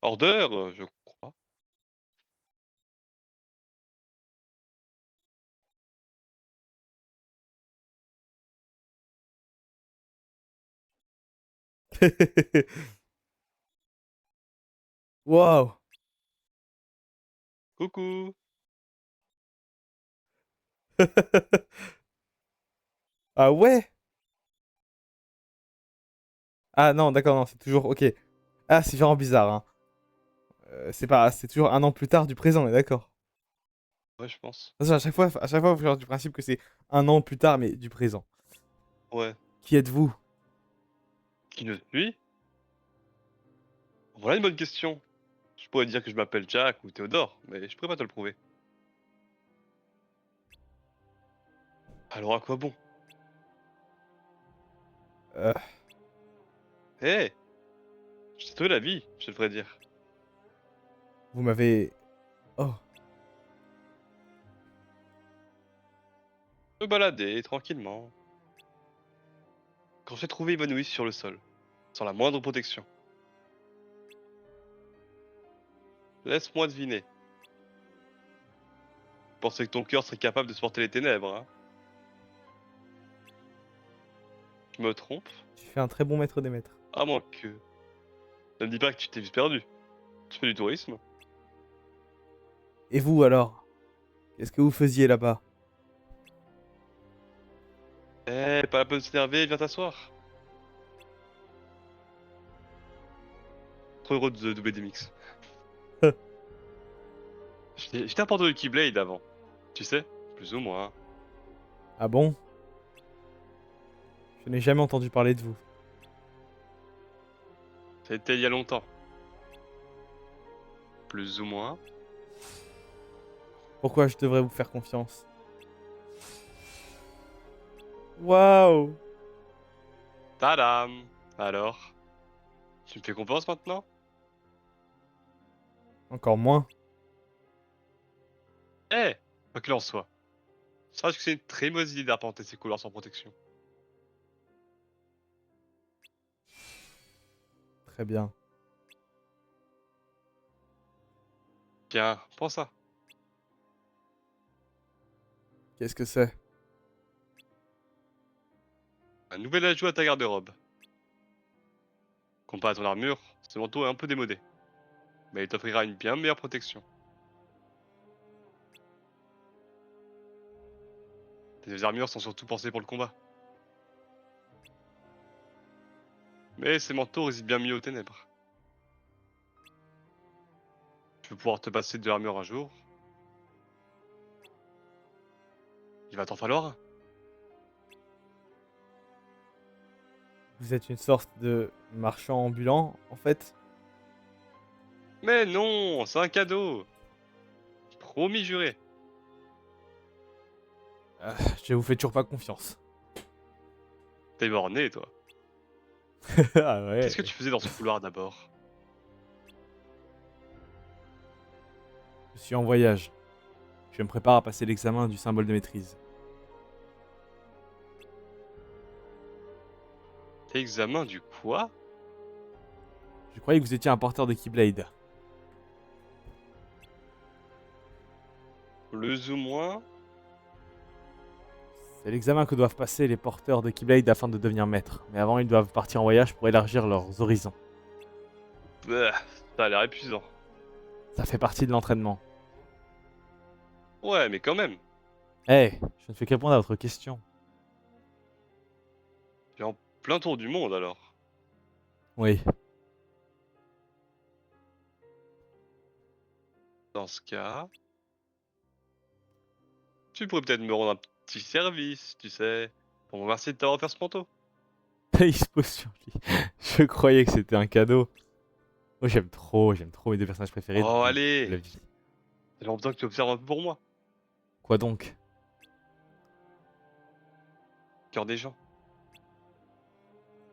Order, je crois. Waouh! Coucou! Ah ouais? Ah non, d'accord, non, c'est toujours OK. Ah, c'est vraiment bizarre, hein. C'est pas c'est toujours un an plus tard du présent, on est d'accord? Ouais, je pense. De toute façon, à chaque fois, faut partir du principe que c'est un an plus tard, mais du présent. Ouais. Qui êtes-vous? Qui je suis? Voilà une bonne question. Je pourrais dire que je m'appelle Jack ou Théodore, mais je pourrais pas te le prouver. Alors à quoi bon? Heu, Hé! Je t'ai sauvé la vie, je devrais dire. vous m'avez oh, Me balader tranquillement. Quand je t'ai trouvé évanoui sur le sol, sans la moindre protection. Laisse-moi deviner. Je pensais que ton cœur serait capable de supporter les ténèbres, hein? Je me trompe? tu fais un très bon maître des maîtres. À moins que... Ne me dis pas que tu t'es juste perdu. Tu fais du tourisme? Et vous alors? Qu'est-ce que vous faisiez là-bas? Eh, pas la peine de s'énerver, viens t'asseoir. Trop heureux de doubler des mix. J'étais un porteur de Keyblade avant. Tu sais? Plus ou moins. Ah bon? Je n'ai jamais entendu parler de vous. C'était il y a longtemps. Plus ou moins. Pourquoi je devrais vous faire confiance? Waouh! Tadam! Alors? Tu me fais confiance maintenant? Encore moins. Eh! Quoi qu'il en soit. Sache que c'est une très mauvaise idée d'arpenter ces couloirs sans protection. Très bien. Tiens, prends ça. Qu'est-ce que c'est? Un nouvel ajout à ta garde-robe. Comparé à ton armure, ce manteau est un peu démodé. Mais il t'offrira une bien meilleure protection. Tes armures sont surtout pensées pour le combat. Mais ces manteaux résistent bien mieux aux ténèbres. Tu veux pouvoir te passer de l'armure un jour. Il va t'en falloir un. Vous êtes une sorte de marchand ambulant, en fait? Mais non, c'est un cadeau. Promis juré. Je vous fais toujours pas confiance. T'es borné, toi. Ah Qu'est-ce que ouais. tu faisais dans ce couloir d'abord? Je suis en voyage. Je me prépare à passer l'examen du symbole de maîtrise. Examen du quoi? Je croyais que vous étiez un porteur de Keyblade. Plus ou moins? C'est l'examen que doivent passer les porteurs de Keyblade afin de devenir maîtres. Mais avant, ils doivent partir en voyage pour élargir leurs horizons. Bah, ça a l'air épuisant. Ça fait partie de l'entraînement. Ouais, mais quand même. Je ne fais que répondre à votre question. T'es en plein tour du monde alors. Oui. Dans ce cas, tu pourrais peut-être me rendre un petit service, tu sais, pour me remercier de t'avoir offert ce manteau. Il se pose sur lui. Je croyais que c'était un cadeau. Moi, j'aime trop mes deux personnages préférés Oh, de la allez! vie. J'ai besoin que tu observes un peu pour moi. Quoi donc? Cœur des gens.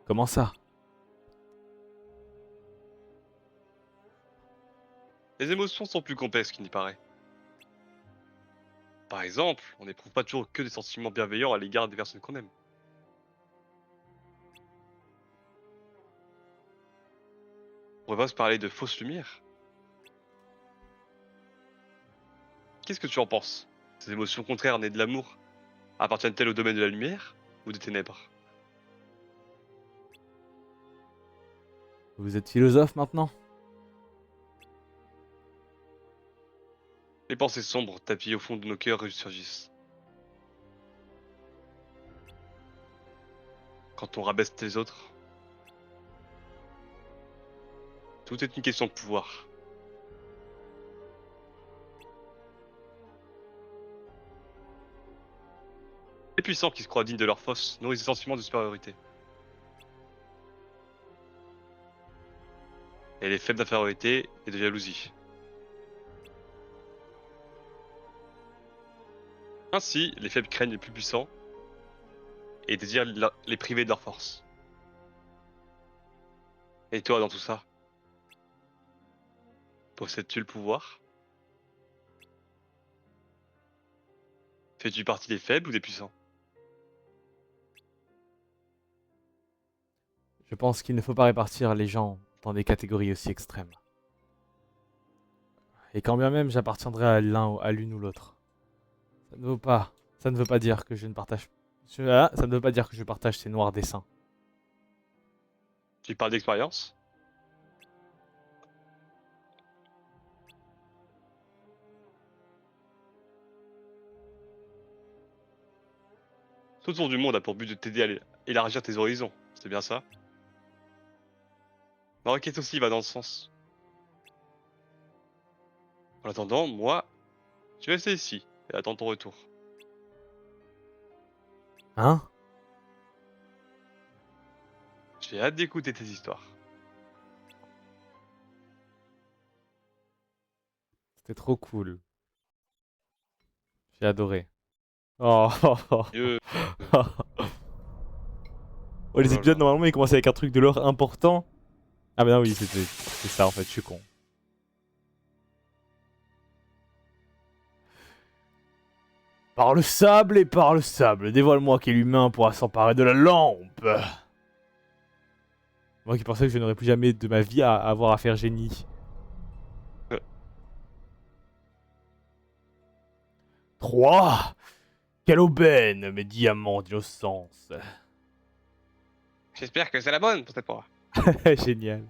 Comment ça? Les émotions sont plus complexes qu'il n'y paraît. Par exemple, on n'éprouve pas toujours que des sentiments bienveillants à l'égard des personnes qu'on aime. pourrait pas se parler de fausse lumière? Qu'est-ce que tu en penses? Ces émotions contraires nées de l'amour appartiennent-elles au domaine de la lumière ou des ténèbres? Vous êtes philosophe maintenant? Les pensées sombres tapis au fond de nos cœurs ressurgissent. Quand on rabaisse les autres, tout est une question de pouvoir. Les puissants qui se croient dignes de leur force nourrissent des sentiments de supériorité. Et les faibles d'infériorité et de jalousie. Ainsi, les faibles craignent les plus puissants et désirent les priver de leur force. Et toi, dans tout ça, possèdes-tu le pouvoir? Fais-tu partie des faibles ou des puissants? Je pense qu'il ne faut pas répartir les gens dans des catégories aussi extrêmes. Et quand bien même j'appartiendrai à l'un ou à l'une ou l'autre. Ça ne vaut pas. Ça ne veut pas dire que je ne partage. Ça ne veut pas dire que je partage ces noirs dessins. Tu parles d'expérience? Tout tour du monde a pour but de t'aider à élargir tes horizons, c'est bien ça? Ma requête aussi va dans le sens. En attendant, moi, je vais rester ici et attendre ton retour. Hein? J'ai hâte d'écouter tes histoires. C'était trop cool. J'ai adoré. Oh, oh, oh. Mieux. Oh, Oh les là épisodes là. normalement ils commencent avec un truc de l'or important. Ah bah non oui c'est ça en fait, je suis con. Par le sable et par le sable, dévoile-moi quel humain pourra s'emparer de la lampe. Moi qui pensais que je n'aurais plus jamais de ma vie à avoir à faire génie. 3. Quelle aubaine, mes diamants d'innocence. J'espère que c'est la bonne pour cette fois. Génial.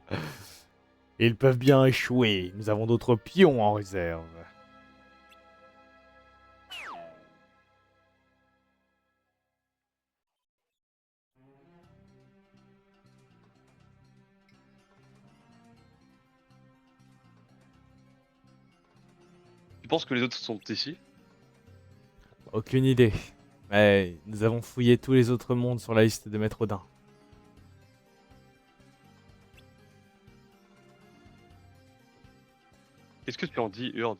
Et ils peuvent bien échouer, nous avons d'autres pions en réserve. Tu penses que les autres sont ici? Aucune idée. Mais nous avons fouillé tous les autres mondes sur la liste de Maître Odin. Qu'est-ce que tu en dis, Urd?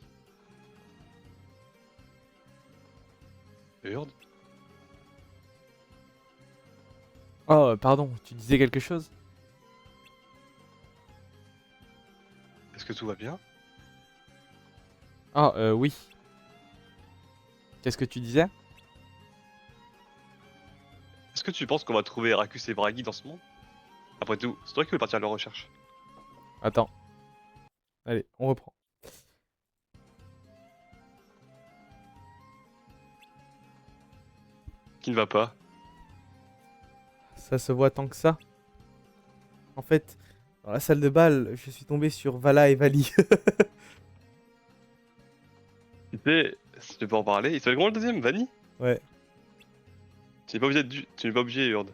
Urd? Oh, pardon, tu disais quelque chose? Est-ce que tout va bien? Ah, oui. Qu'est-ce que tu disais? Est-ce que tu penses qu'on va trouver Heracus et Bragi dans ce monde? Après tout, c'est toi qui veux partir à leur recherche. Attends. Allez, on reprend. Qui ne va pas? Ça se voit tant que ça. En fait, dans la salle de bal, je suis tombé sur Vala et Vali. Tu sais, si tu peux en parler, il s'appelle comment le deuxième? Vanny? Ouais. Tu n'es pas obligé, Urd.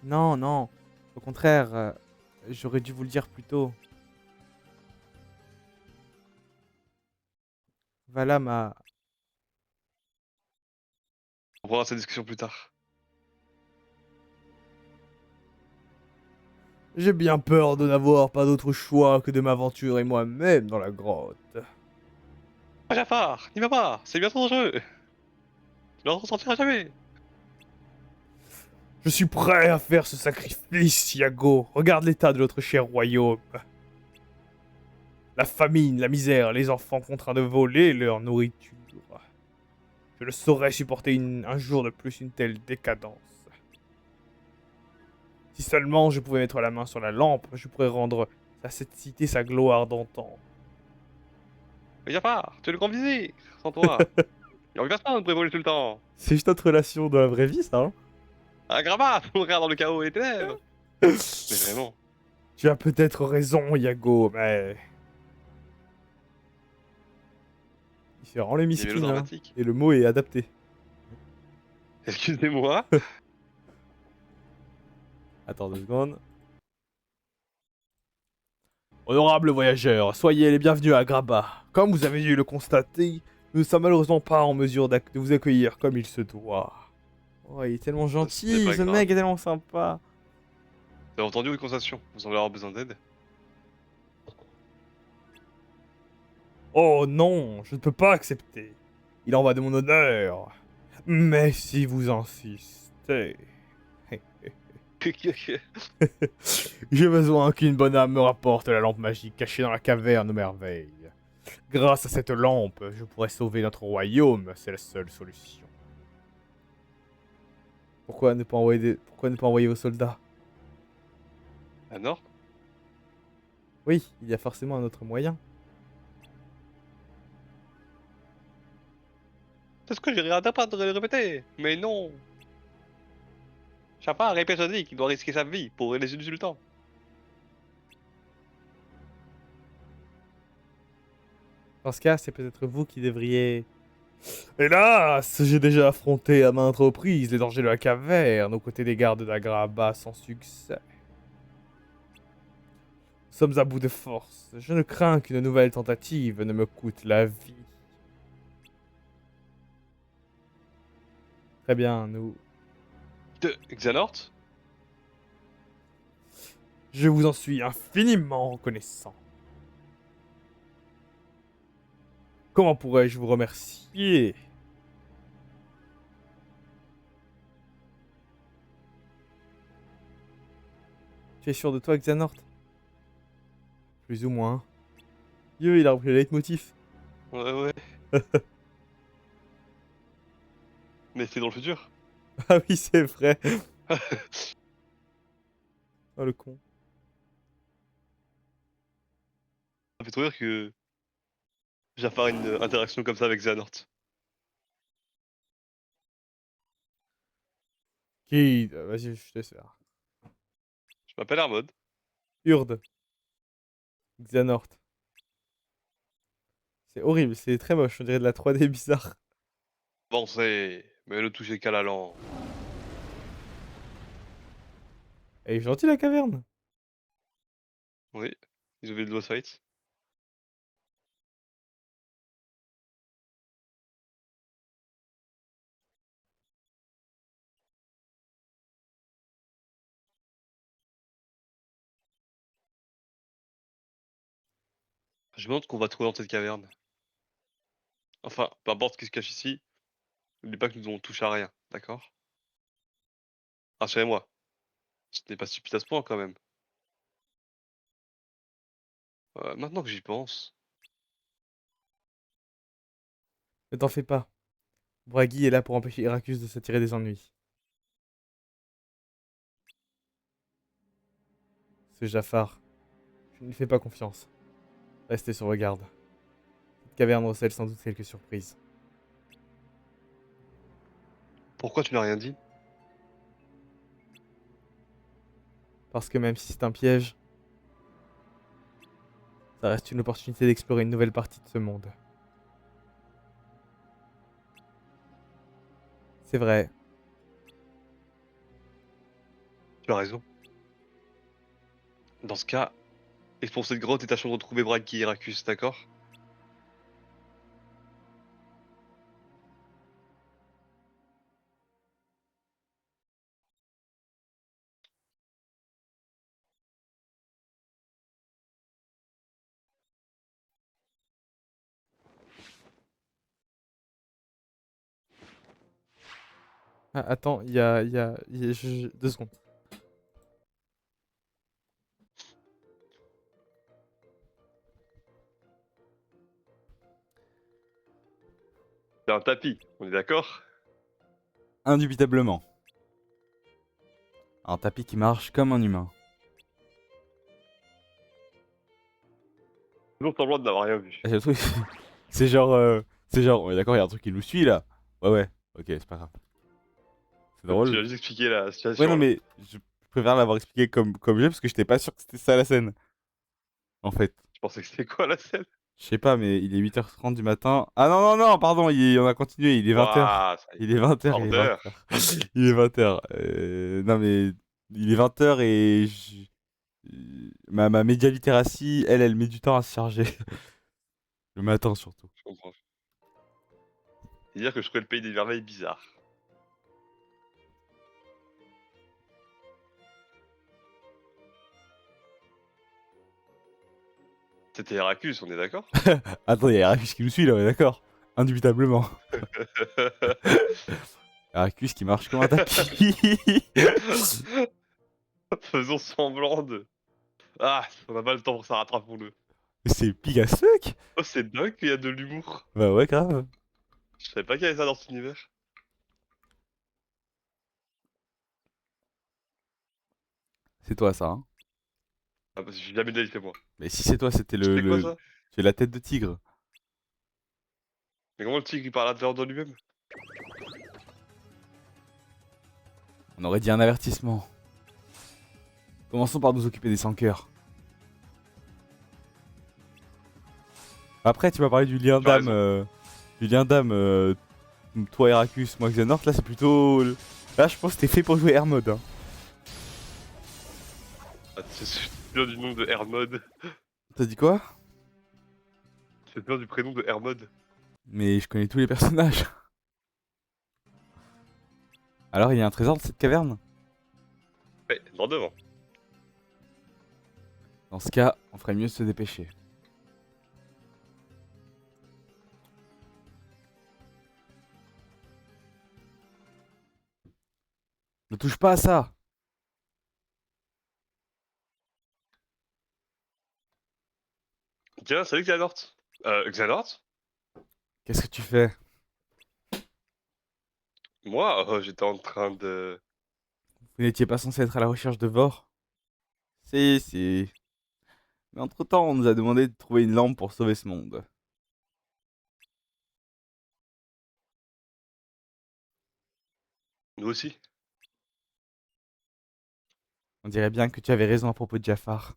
Non, non. Au contraire, j'aurais dû vous le dire plus tôt. Vala m'a... On reprendra cette discussion plus tard. J'ai bien peur de n'avoir pas d'autre choix que de m'aventurer moi-même dans la grotte. Ah, Jafar, n'y va pas, c'est bien trop dangereux. Tu n'en ressortiras jamais. Je suis prêt à faire ce sacrifice, Iago. Regarde l'état de notre cher royaume. La famine, la misère, les enfants contraints de voler leur nourriture. Je ne saurais supporter un jour de plus une telle décadence. Si seulement je pouvais mettre la main sur la lampe, je pourrais rendre à cette cité sa gloire d'antan. Mais Jafar, tu es le grand vizir, sans toi. Il n'y a personne pour évoluer tout le temps. C'est juste notre relation dans la vraie vie, ça, hein. Un gravat, mon frère dans le chaos et les ténèbres. Mais vraiment, Tu as peut-être raison, Yago, mais... Il fait vraiment les il est misquines, hein. mélodramatique. Et le mot est adapté. Excusez-moi. Attends 2 secondes. Honorables voyageurs, soyez les bienvenus à Graba. Comme vous avez dû le constater, nous ne sommes malheureusement pas en mesure de vous accueillir comme il se doit. Oh, il est tellement Ce n'est gentil, pas ce grave. mec est tellement sympa. Vous avez entendu une conversation. Vous allez avoir besoin d'aide. Oh non, je ne peux pas accepter. Il en va de mon honneur. Mais si vous insistez... J'ai besoin qu'une bonne âme me rapporte la lampe magique cachée dans la caverne aux merveilles. Grâce à cette lampe, je pourrais sauver notre royaume, c'est la seule solution. Pourquoi ne pas envoyer vos soldats? À Nord? Oui, il y a forcément un autre moyen. C'est ce que j'ai arrêté pas de le répéter. Mais non. Jafar est persuadé qu'il doit risquer sa vie pour les sultan. Dans ce cas, c'est peut-être vous qui devriez... Hélas, j'ai déjà affronté à maintes reprises les dangers de la caverne aux côtés des gardes d'Agraba sans succès. Nous sommes à bout de force. Je ne crains qu'une nouvelle tentative ne me coûte la vie. Très bien, nous... De Xanort? Je vous en suis infiniment reconnaissant. Comment pourrais-je vous remercier? Tu es sûr de toi, Xanort? Plus ou moins. Dieu, il a repris le leitmotiv. Ouais, ouais. Mais c'est dans le futur. Ah oui, c'est vrai. Oh le con. Ça fait trop rire que Jafar ait une interaction comme ça avec Xanort. Qui... Vas-y, je te laisse faire. Je m'appelle Hermod. Urde. Xanort. C'est horrible, c'est très moche, on dirait de la 3D bizarre. Bon, mais le toucher qu'à la langue. Elle est gentille la caverne. Oui, ils ont vu le boss fight. Je me demande ce qu'on va trouver dans cette caverne. Enfin, peu importe ce qui se cache ici, n'oublie pas que nous n'avons touché à rien, d'accord? Rassurez-moi, ce n'est pas stupide à ce point quand même. Maintenant que j'y pense, Ne t'en fais pas. Bragi est là pour empêcher Heracus de s'attirer des ennuis. Ce Jafar, je ne lui fais pas confiance. Restez sur vos gardes. Cette caverne recèle sans doute quelques surprises. pourquoi tu n'as rien dit? Parce que même si c'est un piège, ça reste une opportunité d'explorer une nouvelle partie de ce monde. C'est vrai. Tu as raison. Dans ce cas, explore cette grotte et tâchons de retrouver Bragi et Heracus, d'accord? Ah, attends, il y a 2 secondes. C'est un tapis, on est d'accord? Indubitablement. Un tapis qui marche comme un humain. Toujours semblant de n'avoir rien vu. Le truc, c'est genre, on est d'accord, il y a un truc qui nous suit là. Ouais, ouais, ok, c'est pas grave. C'est Tu drôle. as juste expliqué la Ouais, situation non, là. mais je préfère l'avoir expliqué comme j'ai parce que j'étais pas sûr que c'était ça la scène. En fait. Je pensais que c'était quoi la scène? Je sais pas, mais il est 8h30 du matin. Ah non, non, non, pardon, on a continué, il est 20h. Waouh, ça y est. Il est 20h, il est Order. 20h. Il est 20h. Non, mais il est 20h et ma média littératie, elle met du temps à se charger. Le matin surtout. Je comprends. C'est-à-dire que je trouvais le pays des merveilles bizarre. C'était Heracus, on est d'accord? Attends, il y a Heracus qui nous suit là, on est d'accord. Indubitablement. Heracus qui marche comme un tapis. Faisons semblant de... Ah, on a pas le temps pour ça, rattrapons-le. C'est Pigasuck. Oh, c'est dingue qu'il y a de l'humour. Bah ouais, grave. Je savais pas qu'il y avait ça dans cet univers. C'est toi ça, hein. Ah, parce que j'ai jamais fait moi. Mais si c'est toi, c'était C'était quoi ça? Tu es la tête de tigre. Mais comment le tigre il parle à l'intérieur de lui-même? On aurait dit un avertissement. Commençons par nous occuper des sans-cœurs. Après, tu m'as parlé du lien Tu as d'âme. raison. Du lien d'âme. Toi, Heracus, moi, Xehanort. Là, c'est plutôt. Là, je pense que t'es fait pour jouer Hermod. Hein. Ah, c'est le nom du nom de Hermod. T'as dit quoi? C'est le nom du prénom de Hermod. Mais je connais tous les personnages. Alors, il y a un trésor dans cette caverne? Ouais, dans devant. Dans ce cas, on ferait mieux de se dépêcher. Ne touche pas à ça! Tiens, salut Xanort. Xanort? Qu'est-ce que tu fais? Moi, j'étais en train de... Vous n'étiez pas censé être à la recherche de Vor? Si, si. Mais entre-temps, on nous a demandé de trouver une lampe pour sauver ce monde. Nous aussi. On dirait bien que tu avais raison à propos de Jafar.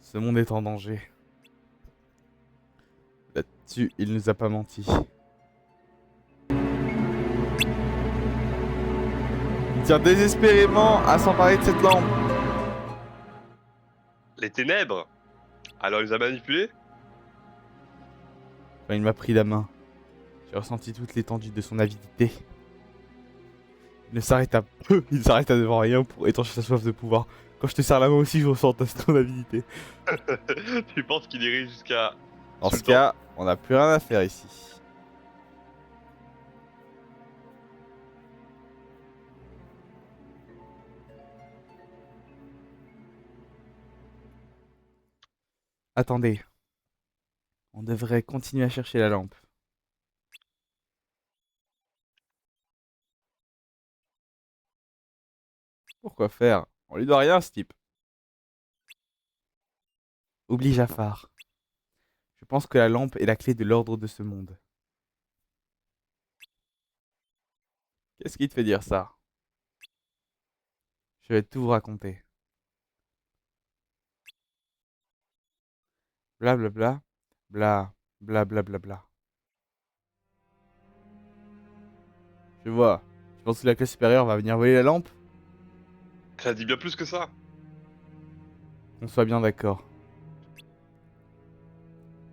Ce monde est en danger. Là-dessus, il nous a pas menti. Il tient désespérément à s'emparer de cette lampe. Les ténèbres. Alors il nous a manipulés? Quand il m'a pris la main, j'ai ressenti toute l'étendue de son avidité. Il ne s'arrêta peu, il ne s'arrêta devant rien pour étancher sa soif de pouvoir. Quand je te serre la main aussi, je ressens ton avidité. Tu penses qu'il irait jusqu'à... Dans ce Sultan. cas, on n'a plus rien à faire ici. Attendez. On devrait continuer à chercher la lampe. Pourquoi faire? On lui doit rien, ce type. Oublie Jafar. Je pense que la lampe est la clé de l'ordre de ce monde. Qu'est-ce qui te fait dire ça? Je vais tout vous raconter. Bla bla bla. Bla bla bla bla bla. Je vois. Tu penses que la classe supérieure va venir voler la lampe? Ça dit bien plus que ça. Qu'on soit bien d'accord.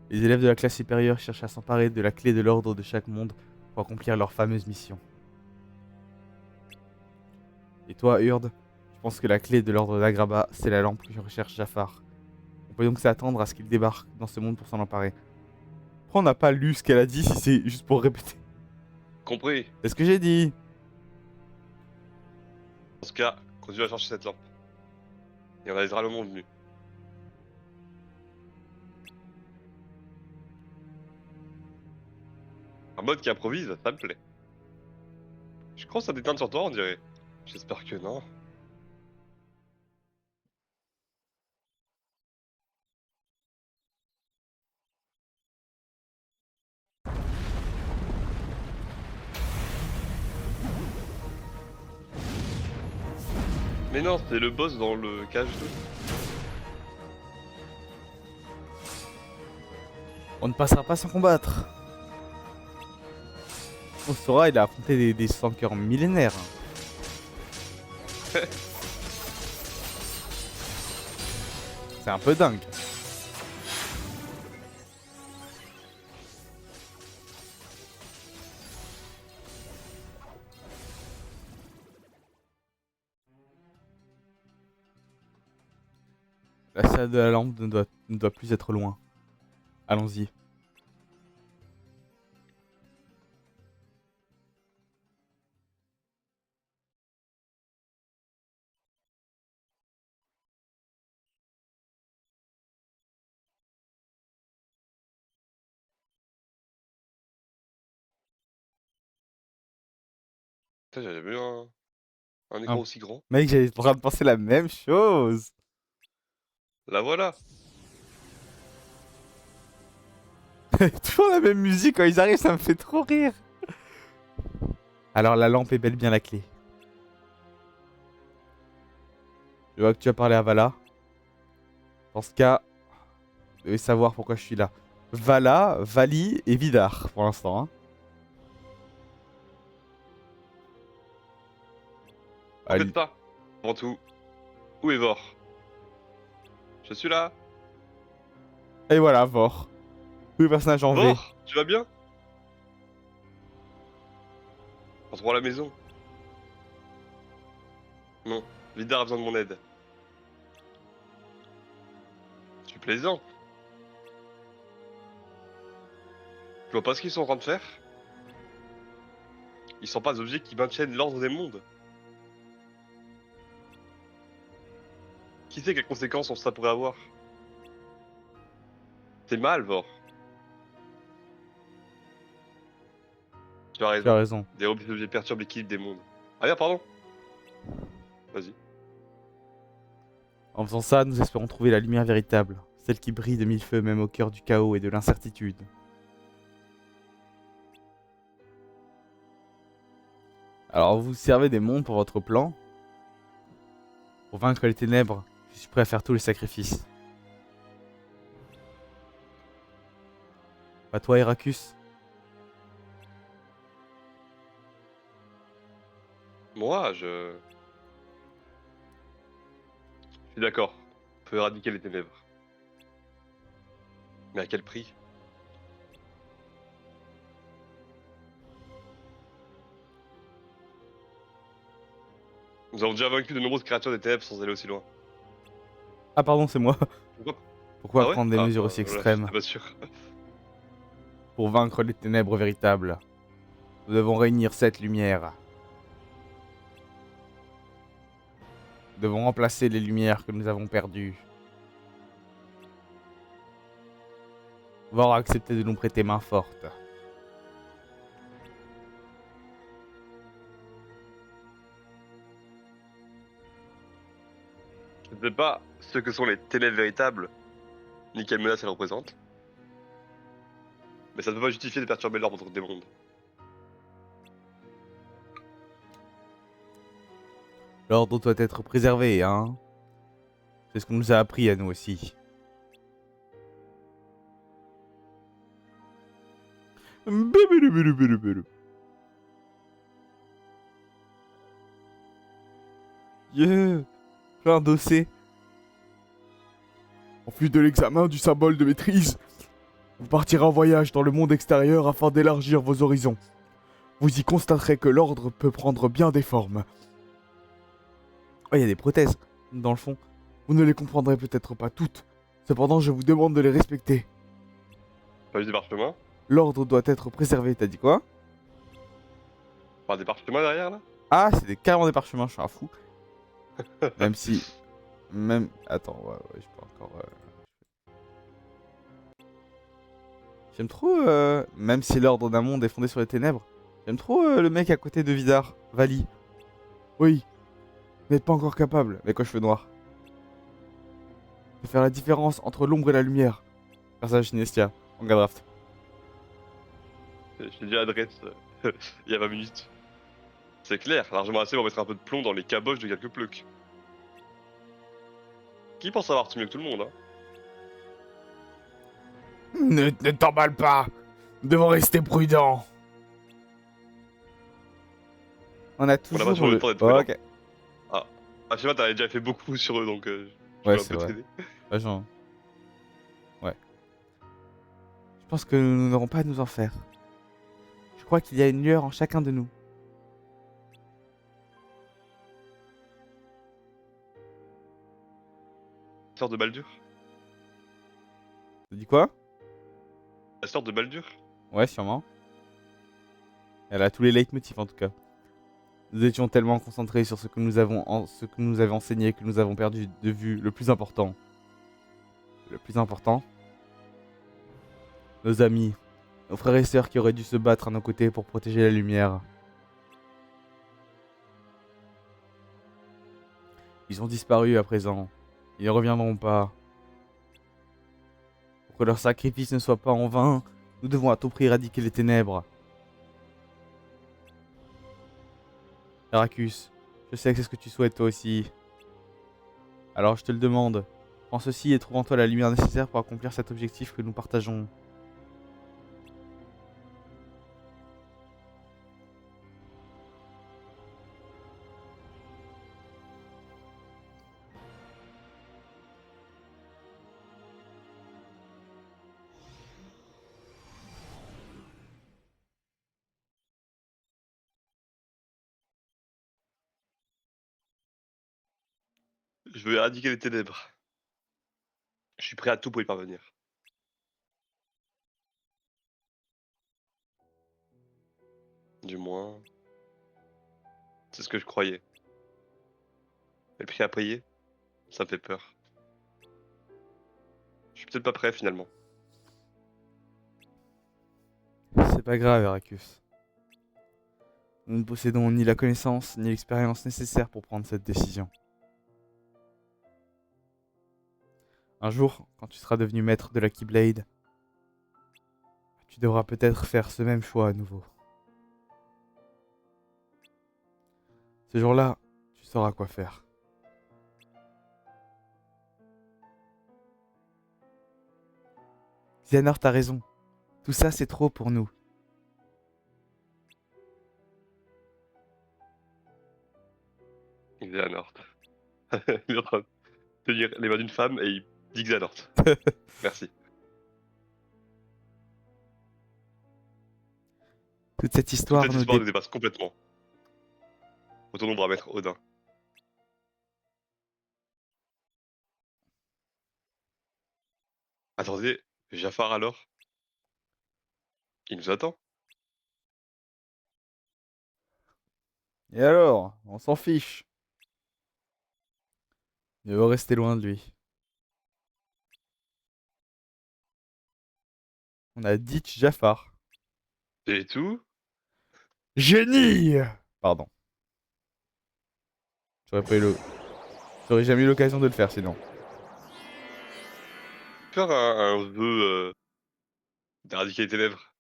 Les élèves de la classe supérieure cherchent à s'emparer de la clé de l'ordre de chaque monde pour accomplir leur fameuse mission. Et toi, Urde, je pense que la clé de l'ordre d'Agraba, c'est la lampe que recherche Jafar. On peut donc s'attendre à ce qu'il débarque dans ce monde pour s'en emparer. Pourquoi on n'a pas lu ce qu'elle a dit si c'est juste pour répéter? Compris. C'est ce que j'ai dit. Dans ce cas, continue à chercher cette lampe. Et on avisera le monde venu. Un mode qui improvise, ça me plaît. Je Quand ça déteint sur toi, on dirait. J'espère que non. Mais non, c'était le boss dans le KH2. On ne passera pas sans combattre. On saura, il a affronté des sankers millénaires. C'est un peu dingue. La salle de la lampe ne doit plus être loin. Allons-y. Putain, j'avais jamais eu un écran Ah, aussi grand. mec, j'étais en train de penser la même chose. La voilà. Toujours la même musique quand ils arrivent, ça me fait trop rire. Alors la lampe est bel et bien la clé. Je vois que tu as parlé à Vala. Dans ce cas, vous devez savoir pourquoi je suis là. Vala, Vali et Vidar pour l'instant. Hein. En fait Allez. pas. Avant tout, où est Vor? Je suis là. Et voilà, Vor. Tous les personnages en V. Vor, tu vas bien? Rentre à la maison. Non, Vidar a besoin de mon aide. Tu plaisantes. Tu vois pas ce qu'ils sont en train de faire? Ils sont pas des objets qui maintiennent l'ordre des mondes. Qui sait quelles conséquences ça pourrait avoir? C'est mal, Vor. Tu as Tu as raison. raison. Des objets perturbent l'équilibre des mondes. Ah bien, pardon. Vas-y. En faisant ça, nous espérons trouver la lumière véritable. Celle qui brille de mille feux même au cœur du chaos et de l'incertitude. Alors vous servez des mondes pour votre plan. Pour vaincre les ténèbres, je suis prêt à faire tous les sacrifices. Pas toi, Heracus? Moi, je suis d'accord. On peut éradiquer les ténèbres. Mais à quel prix? Nous avons déjà vaincu de nombreuses créatures des ténèbres sans aller aussi loin. Ah pardon, c'est moi. Pourquoi? Pourquoi Ah ouais? prendre des Ah, mesures bah, aussi voilà, extrêmes? j'étais pas sûr. Pour vaincre les ténèbres véritables, nous devons réunir cette lumière. Nous devons remplacer les lumières que nous avons perdues. Vor a accepté de nous prêter main forte. Je ne sais pas ce que sont les ténèbres véritables, ni quelle menace elles représentent. Mais ça ne peut pas justifier de perturber l'ordre des mondes. L'ordre doit être préservé, hein. C'est ce qu'on nous a appris à nous aussi. Yeah, j'ai un dossier. En vue de l'examen du symbole de maîtrise, vous partirez en voyage dans le monde extérieur afin d'élargir vos horizons. Vous y constaterez que l'ordre peut prendre bien des formes. Oh, il y a des prothèses, dans le fond. Vous ne les comprendrez peut-être pas toutes, cependant je vous demande de les respecter. Pas juste des parchemins? L'ordre doit être préservé, t'as dit quoi? Pas des parchemins derrière là? Ah, c'est carrément des parchemins, je suis un fou. Même si... Même... Attends, ouais, je peux encore... J'aime trop... Même si l'ordre d'un monde est fondé sur les ténèbres, J'aime trop le mec à côté de Vidar, Vali. Oui, vous n'êtes pas encore capable, avec aux cheveux noirs, de faire la différence entre l'ombre et la lumière. Personnage Sinestia, en draft. J'ai dit adresse il y a 20 minutes. C'est clair, largement assez pour mettre un peu de plomb dans les caboches de quelques pleucs. Qui pense avoir tout mieux que tout le monde, hein? Ne t'emballe pas. Nous devons rester prudents. On a On n'a pas toujours toujours le le... temps d'être Oh, prudent. ok. Ah, je sais pas, t'avais déjà fait beaucoup sur eux, donc je Ouais, peux un c'est peu vrai. t'aider. Agent. Ouais. Je pense que nous n'aurons pas à nous en faire. Je crois qu'il y a une lueur en chacun de nous. Sœur de Baldur? Tu dis quoi? La sœur de Baldur? Ouais, sûrement. Elle a tous les leitmotifs en tout cas. Nous étions tellement concentrés sur ce que nous avons ce que nous avait enseigné que nous avons perdu de vue le plus important. Le plus important? Nos amis. Nos frères et sœurs qui auraient dû se battre à nos côtés pour protéger la lumière. Ils ont disparu à présent. Ils ne reviendront pas. Pour que leur sacrifice ne soit pas en vain, nous devons à tout prix éradiquer les ténèbres. Heracus, je sais que c'est ce que tu souhaites toi aussi. Alors je te le demande. Prends ceci et trouve en toi la lumière nécessaire pour accomplir cet objectif que nous partageons. Je veux éradiquer les ténèbres. Je suis prêt à tout pour y parvenir. Du moins, c'est ce que je croyais. Et le prix à payer, ça me fait peur. Je suis peut-être pas prêt finalement. C'est pas grave, Heracus. Nous ne possédons ni la connaissance ni l'expérience nécessaire pour prendre cette décision. Un jour, quand tu seras devenu maître de la Keyblade, tu devras peut-être faire ce même choix à nouveau. Ce jour-là, tu sauras quoi faire. Xehanort, t'as raison. Tout ça, c'est trop pour nous. Il est à Nord. Il est en train de tenir les mains d'une femme et il dit Xanort. Merci. Toute cette Toute histoire cette nous histoire nous dépasse complètement. Retournons voir Maître Odin. Attendez, Jafar alors? Il nous attend. Et alors, on s'en fiche. Il veut rester loin de lui. On a dit Jafar. Et tout? Génie. Pardon. J'aurais pas eu le... J'aurais jamais eu l'occasion de le faire sinon. Faire un vœu d'éradiquer les ténèbres.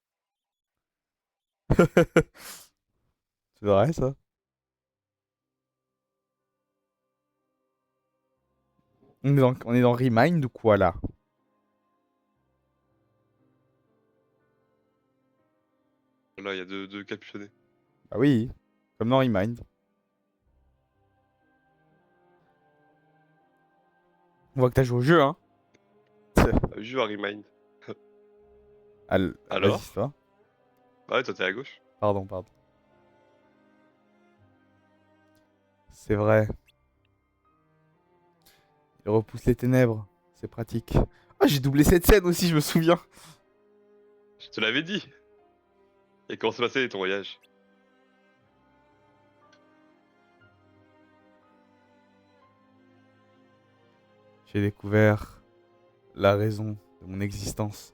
C'est vrai ça? On est dans Remind ou quoi là? Là, il y a deux capuchonnés. Ah oui, comme dans Remind. On voit que t'as joué au jeu, hein? Jeu à Remind. Vas-y, Alors? c'est toi. Ah ouais, toi t'es à gauche. Pardon, pardon. C'est vrai. Il repousse les ténèbres. C'est pratique. Ah, j'ai doublé cette scène aussi, je me souviens. Je te l'avais dit. Et comment s'est passé ton voyage? J'ai découvert la raison de mon existence.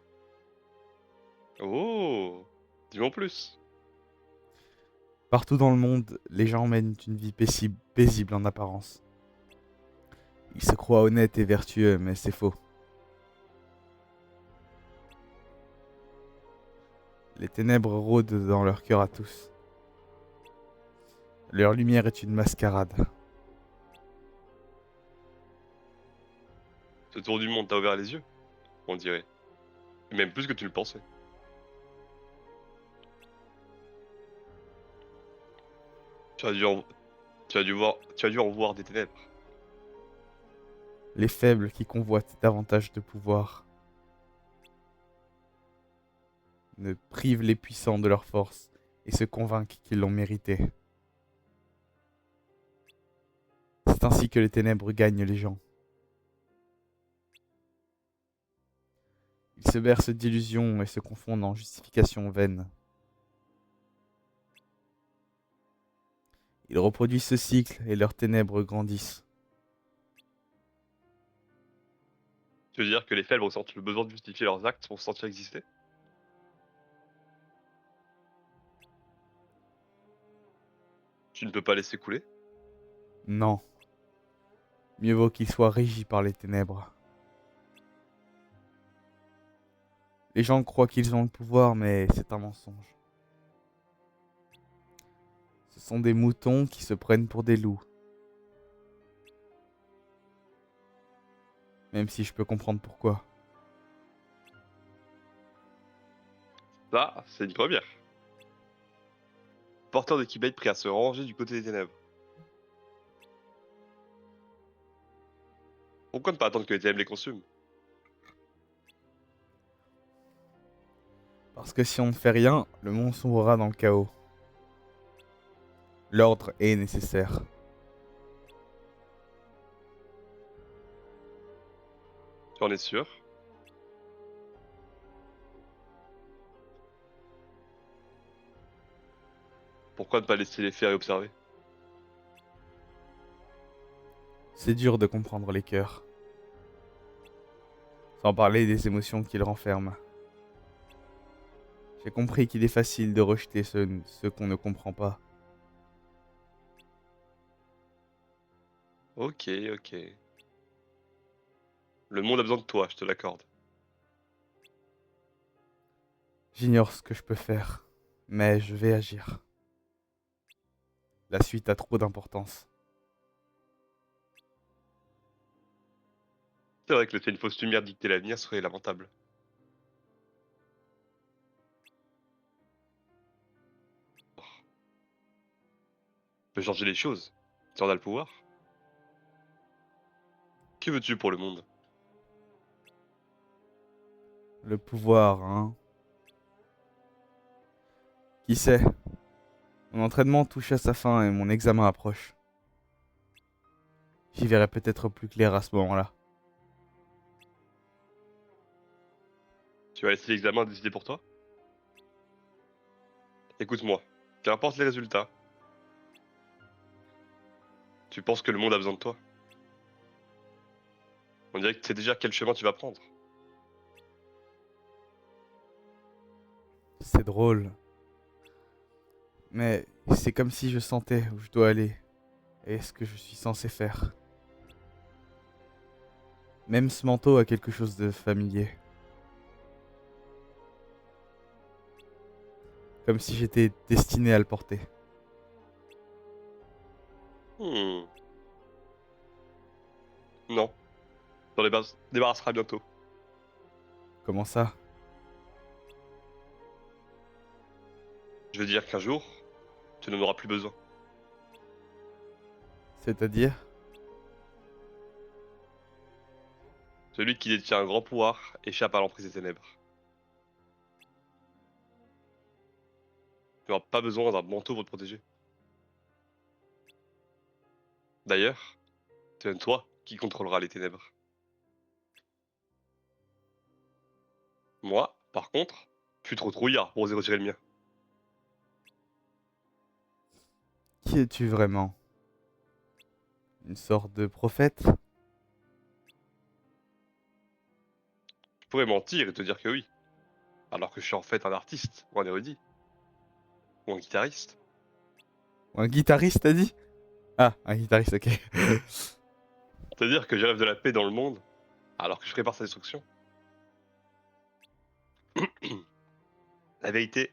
Oh! Dis-moi en plus. Partout dans le monde, les gens mènent une vie paisible en apparence. Ils se croient honnêtes et vertueux, mais c'est faux. Les ténèbres rôdent dans leur cœur à tous. Leur lumière est une mascarade. Ce tour du monde t'a ouvert les yeux, on dirait. Et même plus que tu le pensais. Tu as dû en, tu as dû en voir des ténèbres. Les faibles qui convoitent davantage de pouvoir ne privent les puissants de leur force et se convainquent qu'ils l'ont mérité. C'est ainsi que les ténèbres gagnent les gens. Ils se bercent d'illusions et se confondent en justifications vaines. Ils reproduisent ce cycle et leurs ténèbres grandissent. Tu veux dire que les faibles ressentent le besoin de justifier leurs actes pour se sentir exister? Tu ne peux pas laisser couler? Non, mieux vaut qu'ils soient régis par les ténèbres. Les gens croient qu'ils ont le pouvoir, mais c'est un mensonge. Ce sont des moutons qui se prennent pour des loups. Même si je peux comprendre pourquoi. Ça, c'est une première. Porteur de Keyblade prêt à se ranger du côté des ténèbres. Pourquoi ne pas attendre que les ténèbres les consument? Parce que si on ne fait rien, le monde sombrera dans le chaos. L'ordre est nécessaire. Tu en es sûr? Pourquoi ne pas laisser les faire et observer? C'est dur de comprendre les cœurs. Sans parler des émotions qu'ils renferment. J'ai compris qu'il est facile de rejeter ce qu'on ne comprend pas. Ok, ok. Le monde a besoin de toi, je te l'accorde. J'ignore ce que je peux faire, mais je vais agir. La suite a trop d'importance. C'est vrai que laisser une fausse lumière dicter l'avenir serait lamentable. Tu peux changer les choses. Tu en as le pouvoir. Que veux-tu pour le monde? Le pouvoir, hein. Qui sait? Mon entraînement touche à sa fin et mon examen approche. J'y verrai peut-être plus clair à ce moment-là. Tu vas laisser l'examen décider pour toi? Écoute-moi, qu'importe les résultats, tu penses que le monde a besoin de toi? On dirait que tu sais déjà quel chemin tu vas prendre. C'est drôle. Mais c'est comme si je sentais où je dois aller et ce que je suis censé faire. Même ce manteau a quelque chose de familier. Comme si j'étais destiné à le porter. Hmm. Non, t'en débarrasseras bientôt. Comment ça? Je veux dire qu'un jour, tu n'en auras plus besoin. C'est-à-dire? Celui qui détient un grand pouvoir échappe à l'emprise des ténèbres. Tu n'auras pas besoin d'un manteau pour te protéger. D'ailleurs, c'est toi qui contrôlera les ténèbres. Moi, par contre, je suis trop trouillard pour oser retirer le mien. Qui es-tu vraiment? Une sorte de prophète? Je pourrais mentir et te dire que oui, alors que je suis en fait un artiste, ou un érudit, ou un guitariste. Un guitariste, t'as dit? Ah, un guitariste, ok. C'est-à-dire que je rêve de la paix dans le monde, alors que je prépare sa destruction. La vérité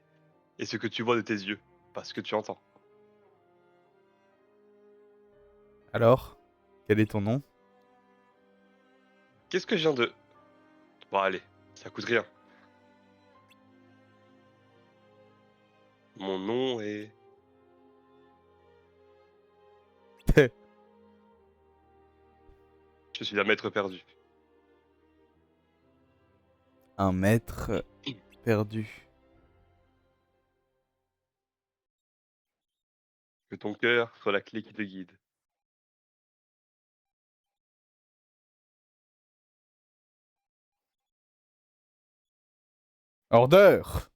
est ce que tu vois de tes yeux, pas ce que tu entends. Alors, quel est ton nom? Qu'est-ce que je viens de... Bon allez, ça coûte rien. Mon nom est... Je suis un maître perdu. Un maître perdu. Que ton cœur soit la clé qui te guide. Ordeur!